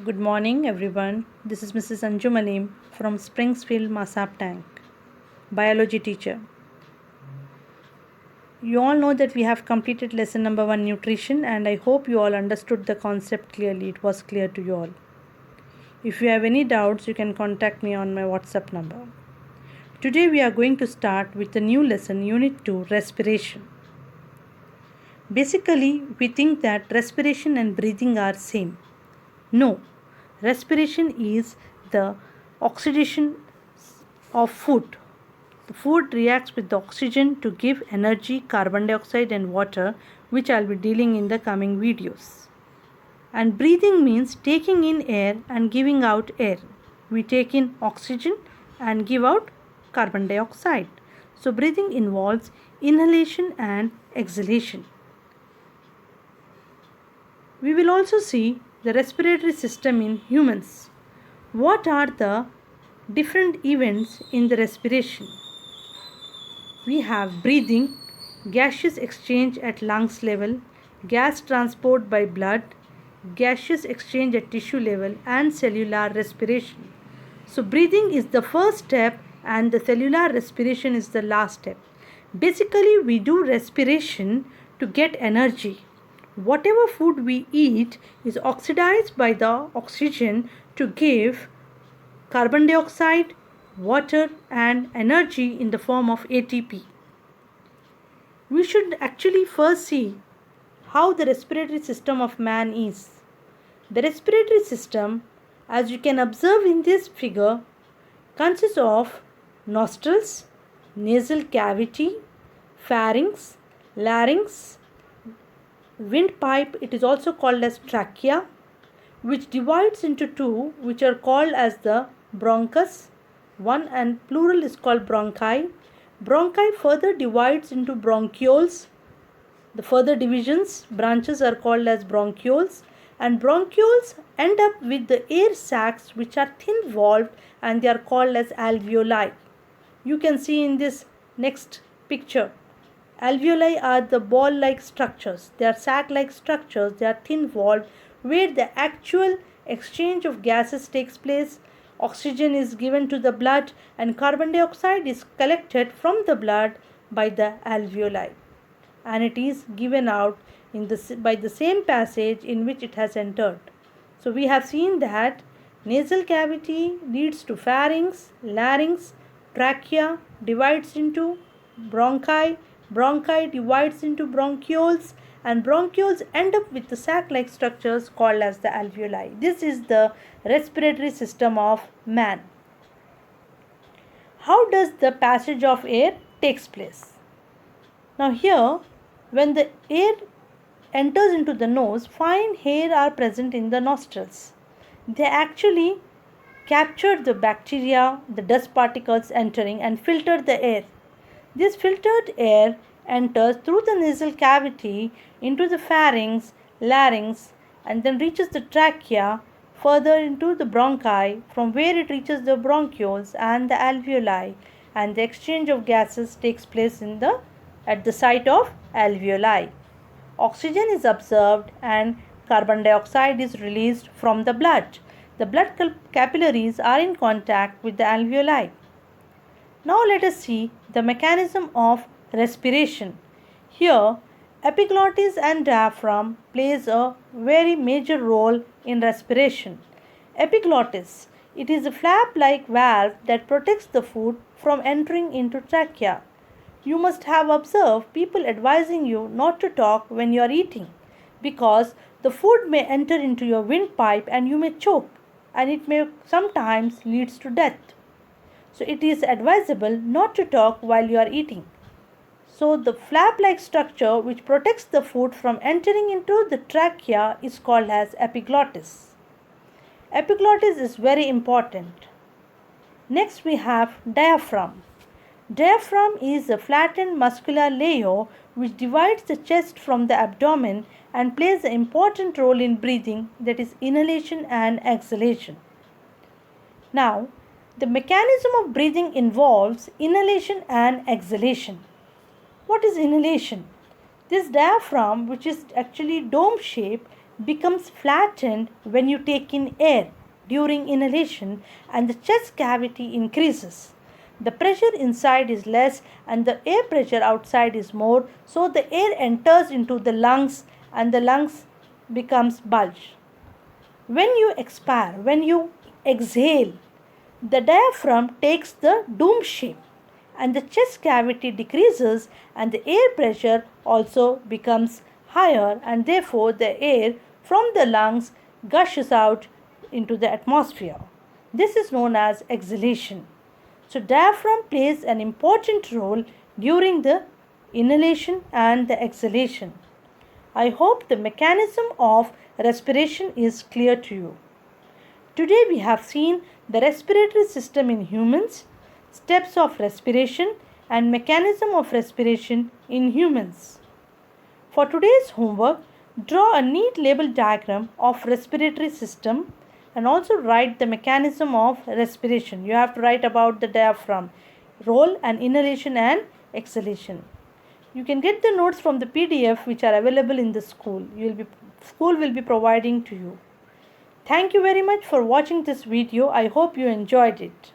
Good morning, everyone. This is Mrs. Anjum Alim from Springsfield Masap Tank, biology teacher. You all know that we have completed lesson number 1, nutrition, and I hope you all understood the concept clearly. It was clear to you all. If you have any doubts, you can contact me on my WhatsApp number. Today we are going to start with the new lesson, Unit 2, respiration. Basically, we think that respiration and breathing are same. No, respiration is the oxidation of food. The food reacts with the oxygen to give energy, carbon dioxide and water, which I'll be dealing in the coming videos. And breathing means taking in air and giving out air. We take in oxygen and give out carbon dioxide. So breathing involves inhalation and exhalation. We will also see the respiratory system in humans. What are the different events in the respiration? We have breathing, gaseous exchange at lungs level, gas transport by blood, gaseous exchange at tissue level, and cellular respiration. So breathing is the first step and the cellular respiration is the last step. Basically, we do respiration to get energy. Whatever food we eat is oxidized by the oxygen to give carbon dioxide, water and energy in the form of ATP. We should actually first see how the respiratory system of man is. The respiratory system, as you can observe in this figure, consists of nostrils, nasal cavity, pharynx, larynx, windpipe, it is also called as trachea, which divides into two, which are called as the bronchus. One and plural is called bronchi. Bronchi further divides into bronchioles. The further divisions, branches are called as bronchioles, and bronchioles end up with the air sacs which are thin valved and they are called as alveoli. You can see in this next picture. Alveoli are the ball-like structures. They are sac-like structures. They are thin valved where the actual exchange of gases takes place. Oxygen is given to the blood and carbon dioxide is collected from the blood by the alveoli, and it is given out by the same passage in which it has entered. So we have seen that nasal cavity leads to pharynx, larynx, trachea divides into bronchi, bronchi divides into bronchioles, and bronchioles end up with the sac-like structures called as the alveoli. This is the respiratory system of man. How does the passage of air takes place? Now here, when the air enters into the nose, fine hair are present in the nostrils. They actually capture the bacteria, the dust particles entering and filter the air. This filtered air enters through the nasal cavity into the pharynx, larynx, and then reaches the trachea, further into the bronchi, from where it reaches the bronchioles and the alveoli, and the exchange of gases takes place at the site of alveoli. Oxygen is absorbed and carbon dioxide is released from the blood. The blood capillaries are in contact with the alveoli. Now let us see the mechanism of respiration. Here, epiglottis and diaphragm plays a very major role in respiration. Epiglottis, it is a flap-like valve that protects the food from entering into trachea. You must have observed people advising you not to talk when you are eating because the food may enter into your windpipe and you may choke, and it may sometimes leads to death. So it is advisable not to talk while you are eating. So the flap-like structure which protects the food from entering into the trachea is called as epiglottis. Epiglottis is very important. Next we have diaphragm. Diaphragm is a flattened muscular layer which divides the chest from the abdomen and plays an important role in breathing, that is inhalation and exhalation. Now, the mechanism of breathing involves inhalation and exhalation. What is inhalation? This diaphragm, which is actually dome shape, becomes flattened when you take in air during inhalation and the chest cavity increases. The pressure inside is less and the air pressure outside is more, so the air enters into the lungs and the lungs becomes bulge. When you expire, when you exhale, the diaphragm takes the dome shape and the chest cavity decreases and the air pressure also becomes higher, and therefore the air from the lungs gushes out into the atmosphere. This is known as exhalation. So diaphragm plays an important role during the inhalation and the exhalation. I hope the mechanism of respiration is clear to you. Today we have seen the respiratory system in humans, steps of respiration and mechanism of respiration in humans. For today's homework, draw a neat label diagram of respiratory system and also write the mechanism of respiration. You have to write about the diaphragm, role and inhalation and exhalation. You can get the notes from the PDF which are available in the school. School will be providing to you. Thank you very much for watching this video. I hope you enjoyed it.